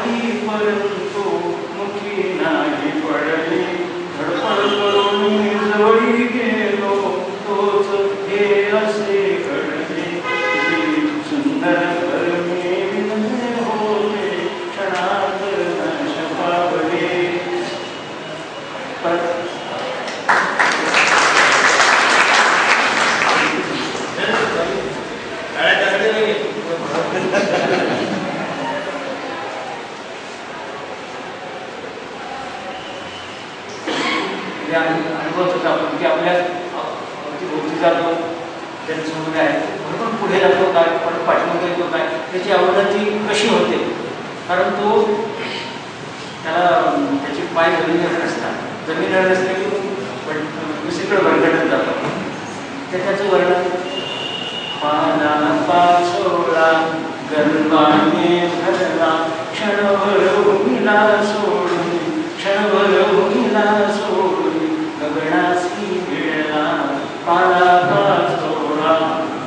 पाहिली परंतु मुखी नाही पडली, धडपड करून जवळी गेलो तोच हे असे घडले, किती सुंदर घर मी विणले होते क्षणात नाश पावले. अनुभवत होता आपण की आपल्या भोवती जातो, जनसमुदाय आहे, बरोबर पुढे जातो काय, पण पाठीमागे येतो काय, त्याची अवनती कशी होते. कारण तो त्याला त्याचे पाय जमिनीवर नसतात, जमिनीवर नसले की दुसरीकडे भरकटत जातो. ते त्याचं वर्णन पाना पाचोळा गर्वाने भरला, क्षणभर भूमीला सोडून, क्षणभर भूमीला सोडून गगनासी मिळला. पाना पाचोळा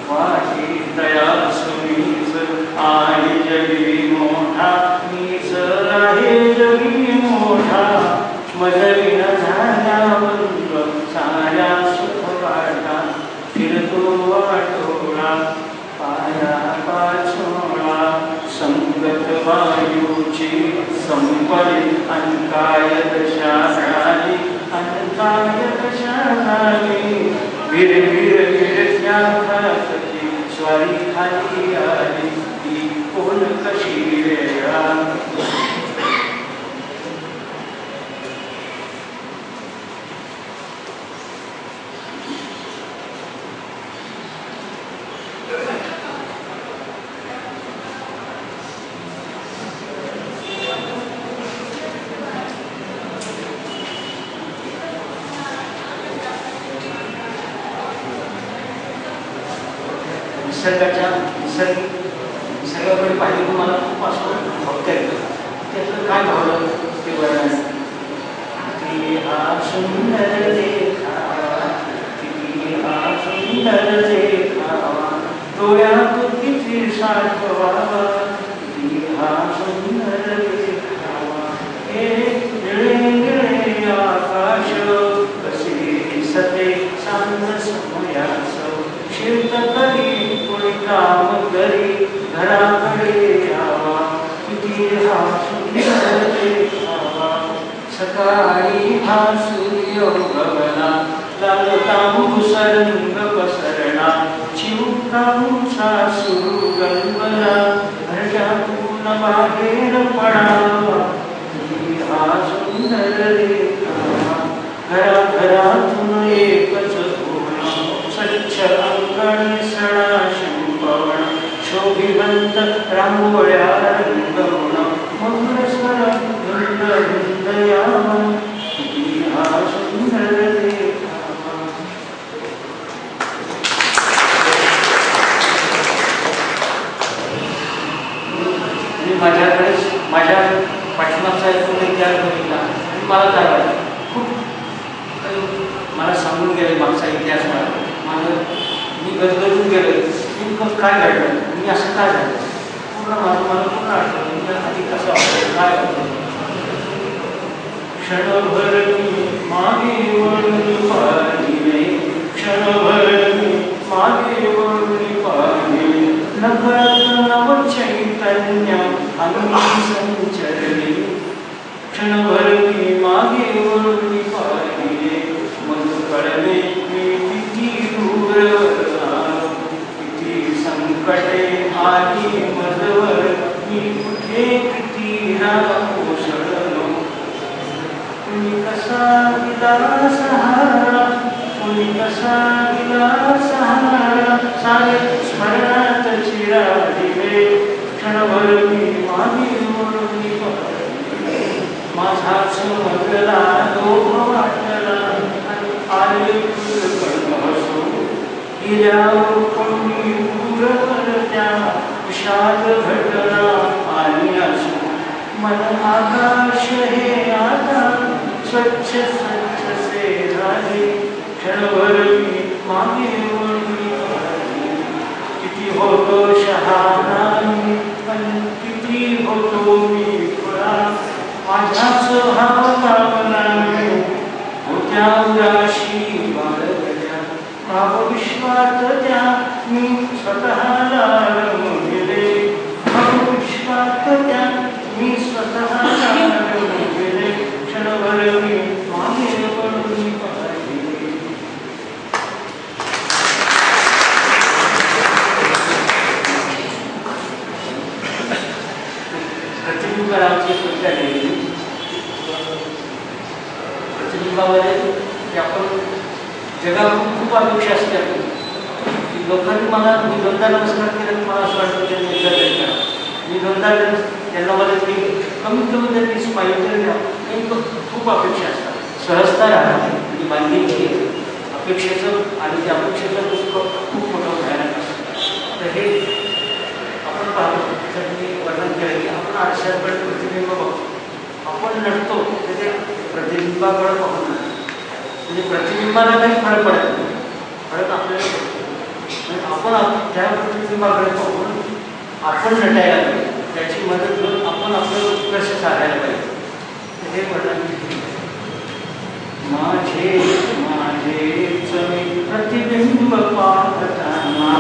वाटी तयास मीच आहे जगी मोठा, मीच आहे जगी मोठा. मजविन झाल्या बंद साऱ्या सुखवाटा, फिरतो वाटोळा पाया पाचोळा. संगत वायूची संपली अंकाय दशा झाली, अंकाय दशा झाली. भिरभिर भिरत्या खासची स्वारी खाली आली, ती कोण कशी वेळा. निसर्गाकडे पाहिजे तुम्हाला खूप असं भक्त येतं. त्यातलं काय भावलं ते वर्णन. किती हा सुंदर देखावा, किती हा सुंदर देखावा, डोळ्यात किती साठवावा, किती हा सुंदर देखावा. हे निळे निळे आकाश कसे दिसते सांग समयास, शिरतकरी कोणी काम करी घराकडे यावा, किती हा सुंदर देखावा. सकाळी हा सूर्य उगवला, लाल तांबूस रंग पसरला, चिमुकलांचा सुरू गलबला, घरातून बाहेर पडावा, किती हा सुंदर देखावा. घराघरातून एकच स्वच्छ अंगण सणा शिंपवण, शोभिवंत रांगोळ्या रंगवण, मंगळस्वर धुंद धुंद यावं, किती हा सुंदर देखावा. मी माझ्या पाठीमागचा एक इतिहास बघितला आणि मला काय वाटलं, खूप मला सांगून गेले मागचा इतिहास. मी गजगजून गेलो, मी काय घडलं, मी असं काय झालं, मला पूर्ण आठवलं. मी आधी कसं वाटलं, काय वाटलं. क्षणभर मी मागे वळून पाहिले, क्षणभर मी मागे वळून पाहिले, नकळत नव चैतन्य अंगी संचरले. क्षणभर मी मागे वळून पाहिले, मग कळले मी किती दूर आलो, किती संकटे आली मजवर, मी कुठे किती कोसळलो. कुणी कसा दिला सहारा, कुणी कसा दिला सहारा, सारे स्मरणात चिराडिले. क्षणभर मी मागे वळून पाहिले, माझाच मगला लोभ वाटला, आले हसू गेल्यावर कोणी दूरवरत्या विषाद घटना आणि असू. मन आकाश हे आता स्वच्छ स्वच्छ से झाले. क्षणभर मी मागे वळून पाहिले, किती होतो शहाणा पण किती होतो मी प्रतिबिंबामध्ये आपण जगाकडून खूप अपेक्षा असते लोकांनी मला मी दोनदा नमस्कार केला मला असं वाटतं त्यांनी एकदा तरी करा मी दोनदा त्यांना मला तरी कमीत कमी त्यांनी स्माईल तरी द्या खूप अपेक्षा असतात सहजता राहते आणि बांधिलकी अपेक्षेचं आणि त्या अपेक्षेचं दुःख खूप मोठं भयानक असतं तर हे आपण पाहतो तर मी वर्णन केलं की आपण आरशाकडे प्रतिबिंब बघतो आपण नटतो तर ते प्रतिबिंबाकडे पाहून म्हणजे प्रतिबिंबाला काही फरक पडत नाही फरक आपल्याला पडतो आपण त्या प्रतिबिंबाकडे पाहून आपण नटायला पाहिजे त्याची मदत करून आपण आपलं उत्कर्ष साधायला पाहिजे हे वर्णन माझे माझेच मी प्रतिबिंब पाहताना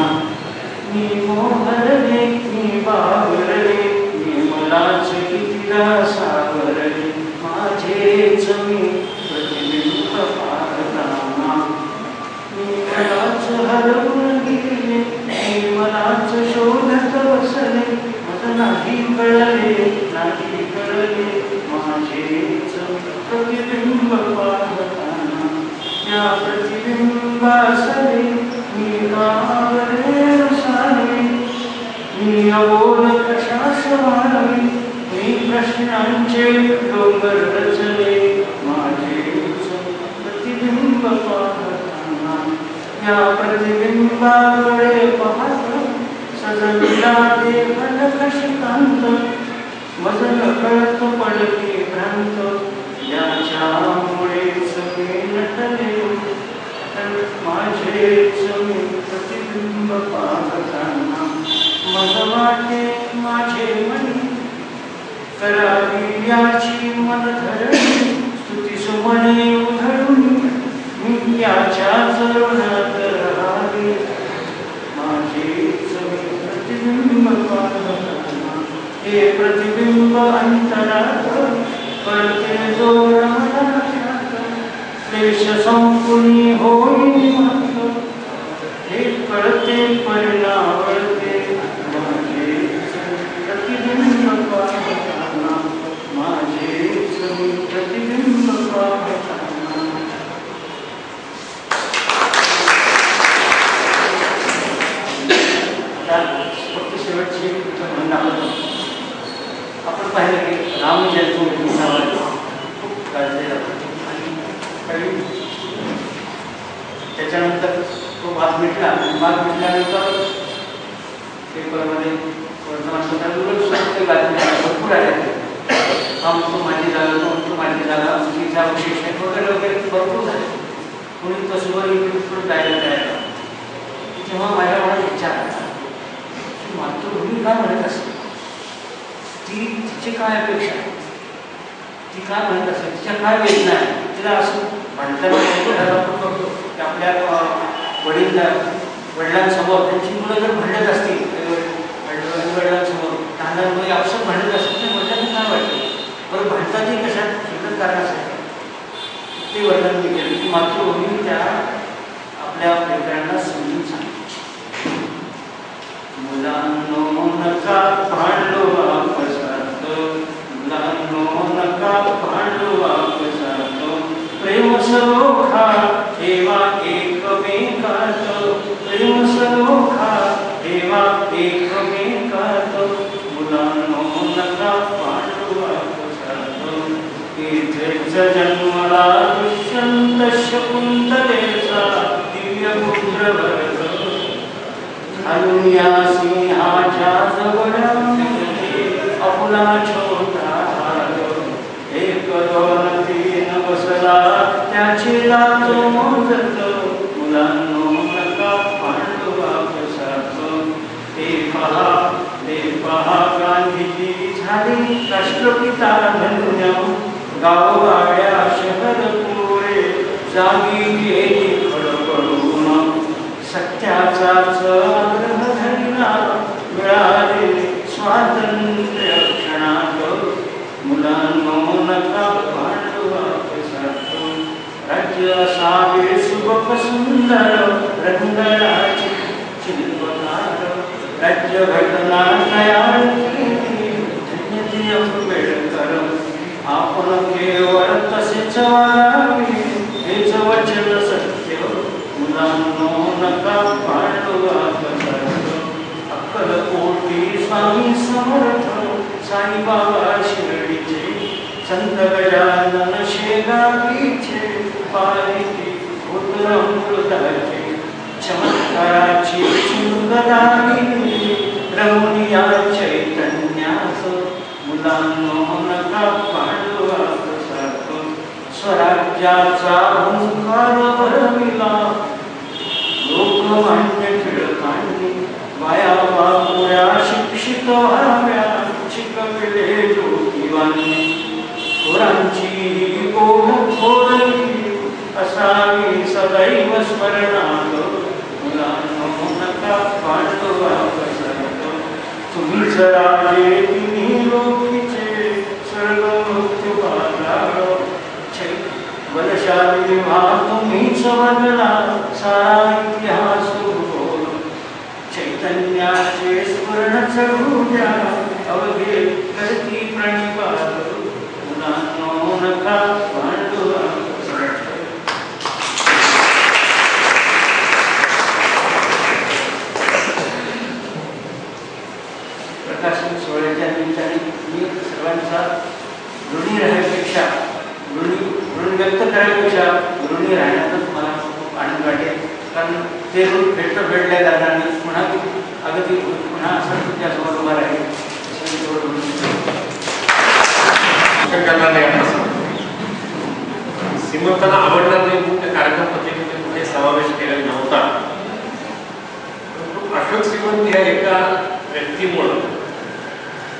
मी मोहरले मी बावरले मी मलाच कितीदा सावरले माझेच मी प्रतिबिंब पाहताना मी मलाच हरवून गेले मी मलाच शोधत बसले मला नाही कळले माझेच प्रतिबिंब पाहताना त्या प्रतिबिंबासले मी बावरले रसाले मी अबोल कशास वाढवे मी प्रश्नांचे डोंगर रचले माझेच प्रतिबिंब पाहताना या प्रतिबिंबाकडे पाहत सजविला देवन कशिकांत मजल कळत पडली भ्रांत याच्यामुळेच मी नटले माझेच मी प्रतिबिंब पाहताना मज वाटे माझे मनी करावी याची मन धरणी स्तुती सुमने उधळून मी याच्याच ऋणात राहावे माझेच मी प्रतिबिंब पाहताना हे प्रतिबिंब अंतरात कळते जोर मनात क्लेश संपुनी होई महत्व हे कळते परिणावळते माझेच प्रतिबिंब पाहताना माझेच प्रतिबिंब पाहताना फक्त शेवटची आपण पाहिलं की राम जन्मभूमी खूप गाजले जातात आणि काही त्याच्यानंतर तो भाग मिटला आणि भाग मिटल्यानंतर पेपरमध्ये वर्तमानपत्रात बातम्या भरपूर आल्या हा म्हणतो माझी जागा तो म्हणतो माझी जागा आमची विशेष वगैरे वगैरे भरपूर झाले कोणी तसं इकडे जायला तयार तेव्हा माझ्या मनात विचार आला मातृभूमी काय म्हणत असते तिची काय अपेक्षा ती काय म्हणत असेल तिच्या काय वेदना आहे तिला असं म्हणताना आपण बघतो की आपल्या वडिलांसमोर त्यांची मुलं जर भांडत असतील वडिलांसमोर लहान मुली आपसात भांडत असतील तर वडिलांना काय वाटतं बरं भांडतातही कशात एकच कारणासाठी ते वर्णन मी केलं की मातृभूमी त्या आपल्या लेकरांना समजून सांगते मुलांनो नका भांडू आपसात मुलांनो नका भांडू आपसात प्रेम सलोखा ठेवा एकमेकात प्रेम सलोखा ठेवा एकमेकात मुलांनो नका भांडू आपसात इथेच जन्मला दुष्यंत शकुंतलेचा दिव्य पुत्र भरत अनुया सिंहाच्या जवळ आपला छोटा एक दोन तीन बसला त्याची लाज मोजत मुलांनो नका भांडू आपसात ते पहा गांधीजी झाली राष्ट्रपिता धन्य गावगाड्या शहर पुरे जागी गेली खडपडून सत्याचाच आग्रह धरला मिळाले स्वातंत्र्य क्षणात घटना तयार केली धन्यते आंबेडकर आपण केवळ तसेच वागावे हेच वचन सत्य मुलांनो नका पाळू अक्कलकोटी स्वामी समर्थ साईबाबा शिर्डीचे संत गजानन शेगावीचे पारिती पुत्रमृताचे चमत्काराची सुंदरागिनी रमणीया चैतन्यास मुलांनो नका पांडवा स्वराज्याचा हुंकार भरविला लोकमान्य टिळकांनी वाया बापुऱ्या शिक्षित व्हाव्या शिकविले ज्योतिबांनी थोरांची कोण थोरली असावी सदैव स्मरणात मुलांनो नका पांडवा तुम्ही राजे तिन्ही लोकीचे स्वर्ग मृत्यू पाताळ बलशाली व्हा तुम्हीच बदला सारा इतिहास भूगोल चैतन्याचे स्मरण चढू द्या अवघे करती प्रणिपात मुलांनो नका पांडवा प्रकाशन सोहळ्याच्या निमित्ताने मी सर्वांचा ऋणी राहण्यापेक्षा ऋण व्यक्त करण्यापेक्षा ऋणी राहण्यातच मला खूप आनंद वाटेल कारण ते ऋण भेटल्या कारणाने पुन्हा अगदी पुन्हा असं तुमच्यासमोर उभा राहील श्रीमंतांना आवडणार नाही म्हणून त्या कार्यक्रम पत्रिकेमध्ये कुठे समावेश केलेला नव्हता. अशोक श्रीमंत या एका व्यक्तीमुळं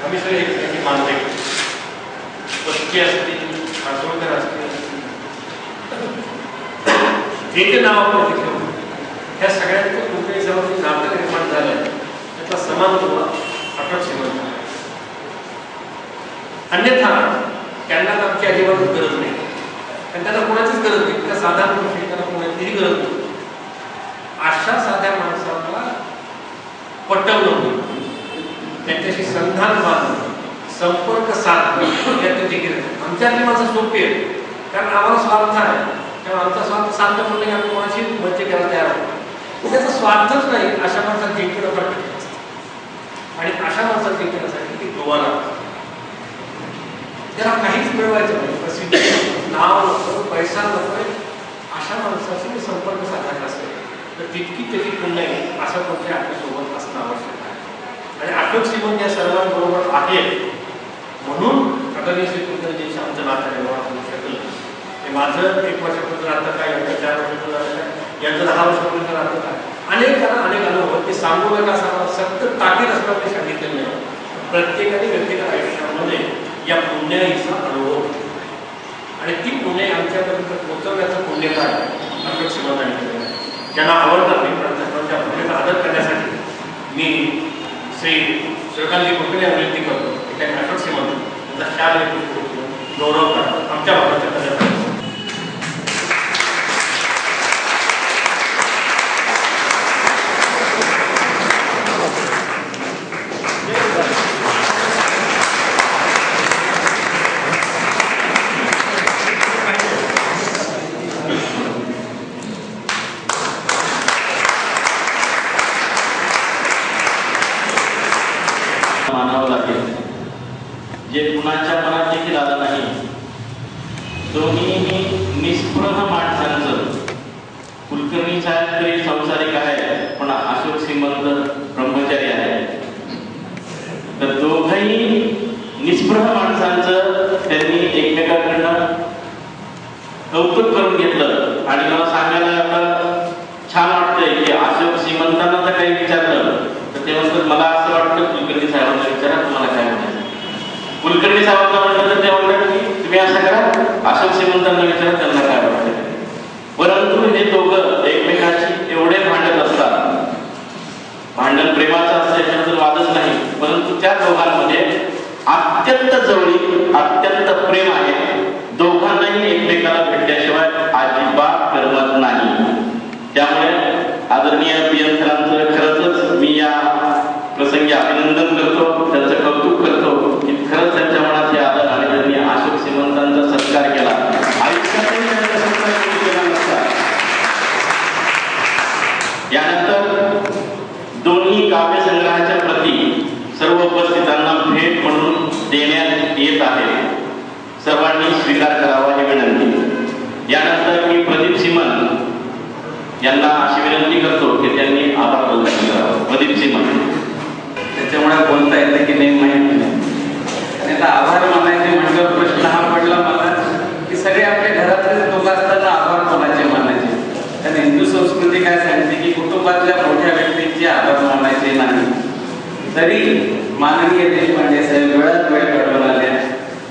आम्ही सगळे एकमेकांची मानले पत्की असतील आसोळकर असतील जे ते नाव आपण घेतलं ह्या सगळ्यांचं कुठे जवळ नातं निर्माण झालं त्याचा समान होता अशोक श्रीमंत. अन्यथा त्यांना आमची अजिबातच गरज नाही आणि त्यांना कोणाचीच गरज नाही त्या साधारण गोष्टी त्यांना कोणाचीही गरज नाही. अशा साध्या माणसाला पटवणं त्यांच्याशी संधान बांधणं संपर्क साधणं यात त्याची गरज आमच्यातली माणसं सोपी आहे कारण आम्हाला स्वार्थ आहे तेव्हा आमचा स्वार्थ साध्य म्हणलं की आम्ही कोणाशी मज्जे करायला तयार आहोत त्याचा स्वार्थच नाही अशा माणसात जिंकणं कठीण असतं आणि अशा माणसात जिंकण्यासाठी ती गोवाला त्याला काहीच मिळवायचं नाही प्रसिद्धी नाव नको पैसा नको अशा माणसाशी संपर्क साधायचा असेल तर तितकी त्याची पुण्य येईल असं कोणत्या आपल्यासोबत असणं आवश्यक आहे. आणि अशोक श्रीमंत या सर्वांबरोबर आहेत म्हणून आदरणीय श्री कुलकर्णींशी आमचं नातं निर्माण होऊ शकलं. ते माझं 1 वर्षापर्यंत नातं काय यांचं 4 वर्षापर्यंत नातं काय यांचं 10 वर्षापर्यंत नातं काय अनेक अनुभव ते सांगू नका असं सतत ताकीद असणं ते सांगितलेलं नाही. प्रत्येकाने व्यक्तिगत आयुष्यामध्ये या पुण्याईचा अनुभव आणि ती पुणे आमच्यापर्यंत पोहोचवण्याचं पुण्य काय अशोक श्रीमंतांनी केलं आहे. ज्यांना आवडतात मी त्या पुण्याचा आदर करण्यासाठी मी श्री श्रीकांतजी कुलकर्णी विनंती करतो की त्या अशोक श्रीमंत त्यांचा शाल गौरव करा आमच्या भागाच्या करण्यासाठी. मानावं लागेल जे कुणाच्या मनात देखील आलं नाही. दोन्हीही निस्पृह माणसांचं कुलकर्णी साहेब तरी संसारिक आहे पण अशोक श्रीमंत ब्रह्मचारी आहे. तर दोघंही निस्पृह माणसांचं त्यांनी एकमेकांकडनं कौतुक करून घेतलं आणि मला सांगायला छान वाटतंय की अशोक श्रीमंतांना जर काही विचारलं तर ते म्हणतात मला असं वाटतं कुलकर्णी साहेबांना विचारा तुम्हाला काय म्हणायचं. कुलकर्णी साहेबांना म्हटलं तर ते म्हणतात की तुम्ही असं करा अशोक श्रीमंतांना विचारा त्यांना काय वाटतं. परंतु हे दोघं एकमेकांशी एवढे भांडत असतात. भांडण प्रेमाचं असतं याच्याबद्दल वादच नाही परंतु त्या दोघांमध्ये अत्यंत जवळीक अत्यंत प्रेम आहे. दोघांनाही एकमेकाला भेटल्याशिवाय अजिबात करमत नाही. त्यामुळे आदरणीय पी.एन. सरांचं खरंच मी या प्रसंगी सर्वांनी स्वीकार करावा ही विनंती। यानंतर मी प्रदीप सिमन यांना अशी विनंती करतो की त्यांनी आभार प्रदर्शन करावं। प्रदीप सिमन। त्याच्यामुळे बोलता येतं की नाही माहिती नाही, आणि आता आभार मानायचे म्हटल्यावर प्रश्न हा पडला मला की सगळे आपल्या घरातले लोक असताना आभार कोणाचे मानायचे? कारण हिंदू संस्कृती काय सांगते की कुटुंबातल्या मोठ्या व्यक्तींचे आभार मानायचे नाही। तरी माननीय देशपांडे साहेब वेळात वेळ काढून आल्या,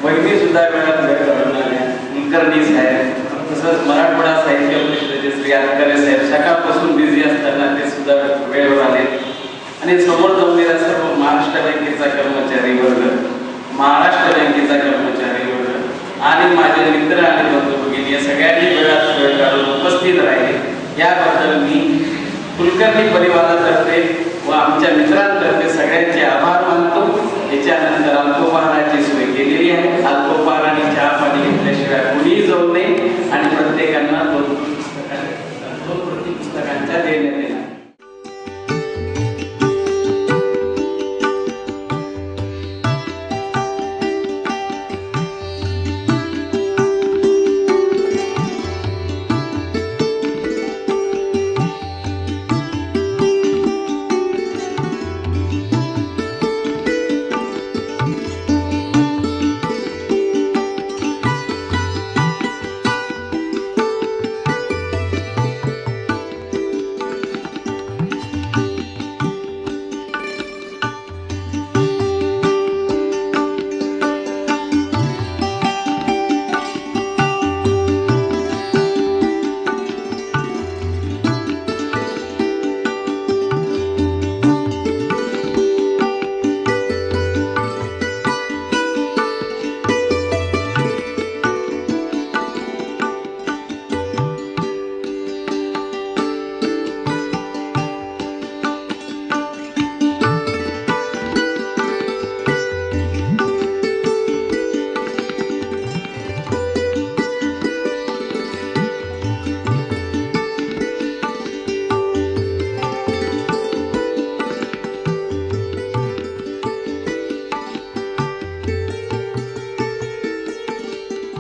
वहिनी सुद्धा वेळात वेळ काढून आल्या, कुलकर्णी साहेब, तसंच मराठवाडा साहित्य परिषदेचे श्री आतकरे साहेब सकाळपासून बिझी असताना ते सुद्धा वेळेवर आले, आणि समोर जमलेला सर्व महाराष्ट्र बँकेचा कर्मचारी वर्ग, महाराष्ट्र बँकेचा कर्मचारी वर्ग आणि माझे मित्र आणि बंधू भगिनी या सगळ्यांनी वेळात वेळ काढून उपस्थित राहिले याबद्दल मी कुलकर्णी परिवारातर्फे व आमच्या मित्रांतर्फे सगळ्यांचे आभार मानतो। याच्यानंतर अल्पोपहाराची सोय केलेली आहे।